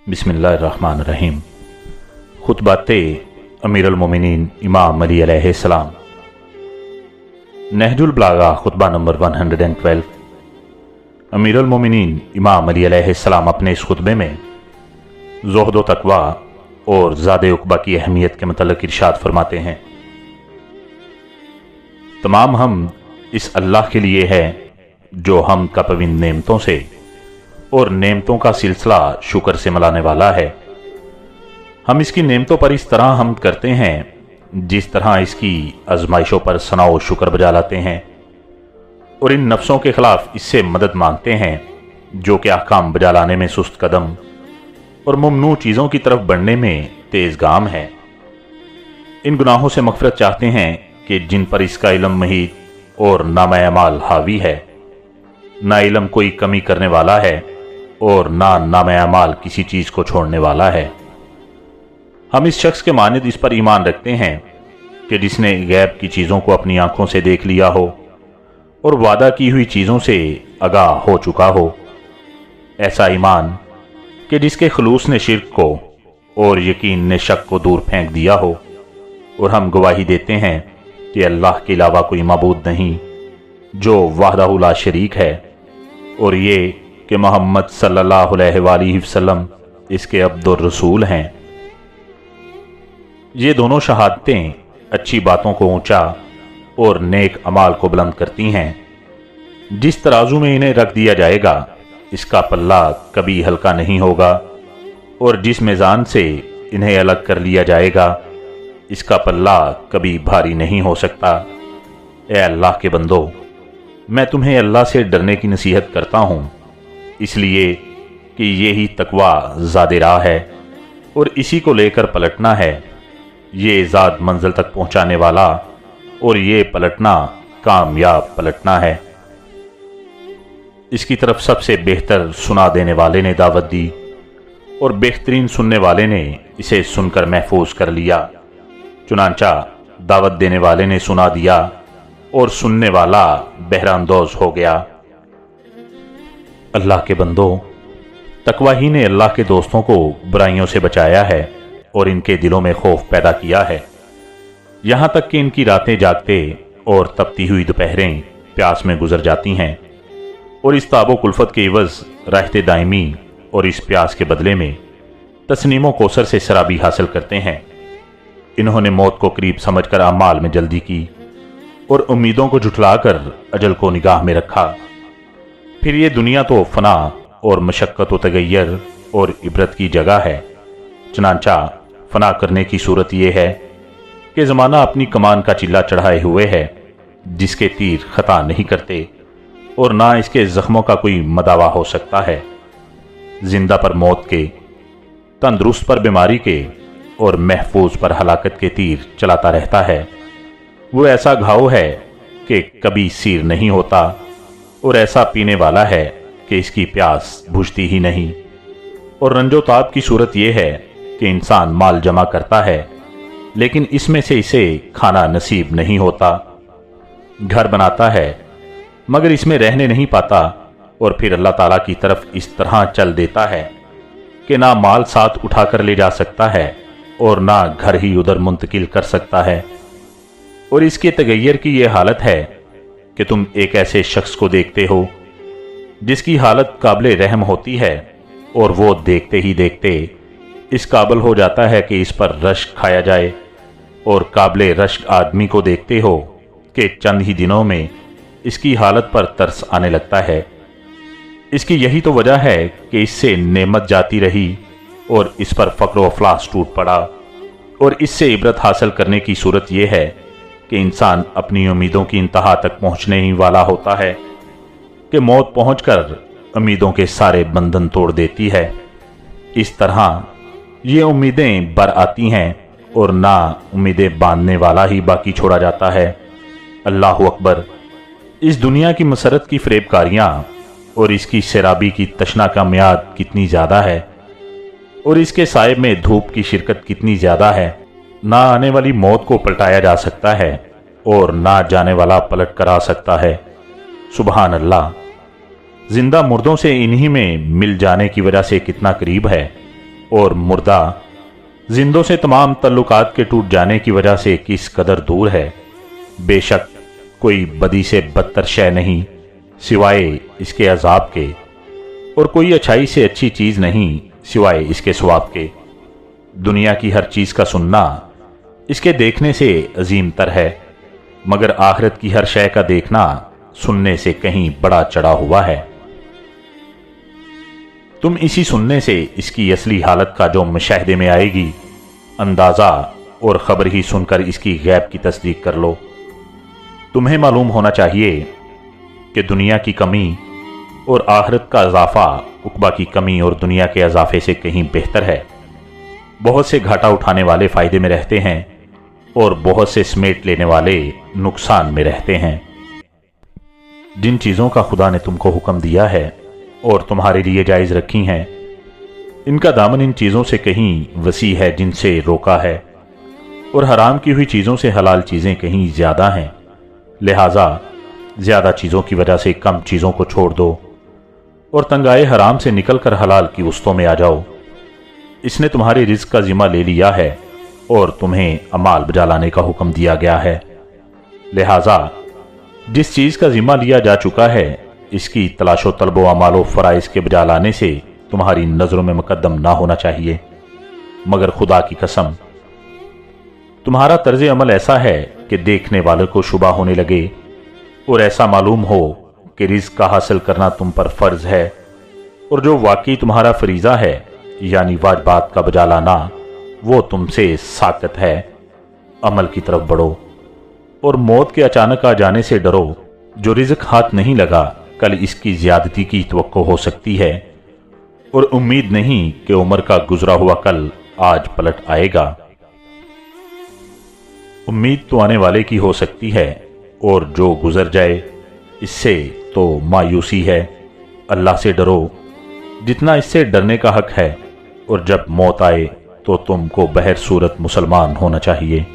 बिस्मिल्लाहिर्रहमानिर्रहीम। खुतबाते अमीरुल मोमिनीन इमाम अली अलैहिस्सलाम। नहजुल बलागा खुतबा नंबर 112। अमीरुल मोमिनीन इमाम अली अलैहिस्सलाम अपने इस खुतबे में ज़ुहद व तक़वा और ज़ादे उक़बा की अहमियत के मतलब इरशाद फरमाते हैं। तमाम हम इस अल्लाह के लिए है जो हम का पविन नेमतों से और नेमतों का सिलसिला शुक्र से मिलाने वाला है। हम इसकी नेमतों पर इस तरह हम करते हैं जिस तरह इसकी आजमाइशों पर सनाओ शुक्र बजा लाते हैं, और इन नफ्सों के खिलाफ इससे मदद मांगते हैं जो कि अहकाम बजा लाने में सुस्त कदम और ममनू चीज़ों की तरफ बढ़ने में तेज़ गाम है। इन गुनाहों से मग़फ़िरत चाहते हैं कि जिन पर इसका इल्म महीद और नामा अमाल हावी है। ना इल्म कोई कमी करने वाला है और ना नामा अमाल किसी चीज़ को छोड़ने वाला है। हम इस शख्स के मानिद इस पर ईमान रखते हैं कि जिसने गैब की चीज़ों को अपनी आंखों से देख लिया हो और वादा की हुई चीज़ों से आगाह हो चुका हो। ऐसा ईमान कि जिसके खलूस ने शिर्क को और यकीन ने शक को दूर फेंक दिया हो। और हम गवाही देते हैं कि अल्लाह के अलावा कोई माबूद नहीं जो वहदहु ला शरीक है, और ये कि मोहम्मद सल्लल्लाहु अलैहि वसल्लम इसके अब्दुर रसूल हैं। ये दोनों शहादतें अच्छी बातों को ऊंचा और नेक अमाल को बुलंद करती हैं। जिस तराजू में इन्हें रख दिया जाएगा इसका पल्ला कभी हल्का नहीं होगा, और जिस मीज़ान से इन्हें अलग कर लिया जाएगा इसका पल्ला कभी भारी नहीं हो सकता। ए अल्लाह के बंदो, मैं तुम्हें अल्लाह से डरने की नसीहत करता हूँ, इसलिए कि यही तकवा ज़ादे राह है और इसी को लेकर पलटना है। ये ज़ाद मंजिल तक पहुँचाने वाला और ये पलटना कामयाब पलटना है। इसकी तरफ सबसे बेहतर सुना देने वाले ने दावत दी और बेहतरीन सुनने वाले ने इसे सुनकर महफूज कर लिया। चुनांचा दावत देने वाले ने सुना दिया और सुनने वाला बहरानदोज हो गया। अल्लाह के बंदो, तकवा ही ने अल्लाह के दोस्तों को बुराइयों से बचाया है और इनके दिलों में खौफ पैदा किया है, यहाँ तक कि इनकी रातें जागते और तपती हुई दोपहरें प्यास में गुजर जाती हैं, और इस ताबो कुल्फत के इवज़ राहते दायमी और इस प्यास के बदले में तस्नीमों कोसर से शराबी हासिल करते हैं। इन्होंने मौत को करीब समझकर अमाल में जल्दी की और उम्मीदों को झुठलाकर अजल को निगाह में रखा। फिर ये दुनिया तो फना और मशक्क़त व तगय्यर और इबरत की जगह है। चनांचा फना करने की सूरत ये है कि ज़माना अपनी कमान का चिल्ला चढ़ाए हुए है, जिसके तीर खता नहीं करते और ना इसके ज़ख्मों का कोई मदावा हो सकता है। जिंदा पर मौत के, तंदुरुस्त पर बीमारी के और महफूज पर हलाकत के तीर चलाता रहता है। वो ऐसा घाव है कि कभी सीर नहीं होता और ऐसा पीने वाला है कि इसकी प्यास बुझती ही नहीं। और रंजो ताब की सूरत यह है कि इंसान माल जमा करता है लेकिन इसमें से इसे खाना नसीब नहीं होता। घर बनाता है मगर इसमें रहने नहीं पाता, और फिर अल्लाह ताला की तरफ इस तरह चल देता है कि ना माल साथ उठाकर ले जा सकता है और ना घर ही उधर मुंतकिल कर सकता है। और इसके तगय्यर की यह हालत है कि तुम एक ऐसे शख्स को देखते हो जिसकी हालत काबिल रहम होती है, और वो देखते ही देखते इस काबिल हो जाता है कि इस पर रश्क खाया जाए, और काबिल रश्क आदमी को देखते हो कि चंद ही दिनों में इसकी हालत पर तरस आने लगता है। इसकी यही तो वजह है कि इससे नेमत जाती रही और इस पर फ़क्र व अफलास टूट पड़ा। और इससे इबरत हासिल करने की सूरत यह है कि इंसान अपनी उम्मीदों की इंतहा तक पहुंचने ही वाला होता है कि मौत पहुंचकर उम्मीदों के सारे बंधन तोड़ देती है। इस तरह ये उम्मीदें बर आती हैं और ना उम्मीदें बांधने वाला ही बाकी छोड़ा जाता है। अल्लाह अकबर। इस दुनिया की मसरत की फरेबकारियाँ और इसकी शराबी की तशना का मियाद कितनी ज़्यादा है, और इसके साहिब में धूप की शिरकत कितनी ज़्यादा है। ना आने वाली मौत को पलटाया जा सकता है और ना जाने वाला पलट कर आ सकता है। सुबहान अल्लाह। जिंदा मुर्दों से इन्हीं में मिल जाने की वजह से कितना करीब है और मुर्दा जिंदों से तमाम तल्लुकात के टूट जाने की वजह से किस कदर दूर है। बेशक कोई बदी से बदतर शय नहीं सिवाय इसके अजाब के, और कोई अच्छाई से अच्छी चीज नहीं सिवाय इसके सवाब के। दुनिया की हर चीज का सुनना इसके देखने से अजीम तर है, मगर आखिरत की हर शय का देखना सुनने से कहीं बड़ा चढ़ा हुआ है। तुम इसी सुनने से इसकी असली हालत का जो मुशाहदे में आएगी अंदाजा और खबर ही सुनकर इसकी गैब की तस्दीक कर लो। तुम्हें मालूम होना चाहिए कि दुनिया की कमी और आखिरत का इजाफा उकबा की कमी और दुनिया के इजाफे से कहीं बेहतर है। बहुत से घाटा उठाने वाले फायदे में रहते हैं और बहुत से समेट लेने वाले नुकसान में रहते हैं। जिन चीज़ों का खुदा ने तुमको हुक्म दिया है और तुम्हारे लिए जायज़ रखी हैं, इनका दामन इन चीज़ों से कहीं वसी है जिनसे रोका है, और हराम की हुई चीज़ों से हलाल चीज़ें कहीं ज़्यादा हैं। लिहाजा ज़्यादा चीज़ों की वजह से कम चीज़ों को छोड़ दो और तंगाए हराम से निकलकर हलाल की वस्तों में आ जाओ। इसने तुम्हारे रिज़्क़ का जिम्मा ले लिया है और तुम्हें अमाल बजा लाने का हुक्म दिया गया है। लिहाजा जिस चीज़ का जिम्मा लिया जा चुका है इसकी तलाशो तलबो अमालो फ़राइज़ के बजा लाने से तुम्हारी नज़रों में मुकद्दम ना होना चाहिए। मगर खुदा की कसम तुम्हारा तर्ज अमल ऐसा है कि देखने वालों को शुबा होने लगे और ऐसा मालूम हो कि रिज़्क़ का हासिल करना तुम पर फ़र्ज है, और जो वाकई तुम्हारा फरीज़ा है यानी वाजबात का बजा लाना वो तुमसे साकत है। अमल की तरफ बढ़ो और मौत के अचानक आ जाने से डरो। जो रिज़्क़ हाथ नहीं लगा कल इसकी ज़्यादती की तवक्को हो सकती है, और उम्मीद नहीं कि उम्र का गुजरा हुआ कल आज पलट आएगा। उम्मीद तो आने वाले की हो सकती है और जो गुजर जाए इससे तो मायूसी है। अल्लाह से डरो जितना इससे डरने का हक है, और जब मौत आए तो तुमको बहर सूरत मुसलमान होना चाहिए।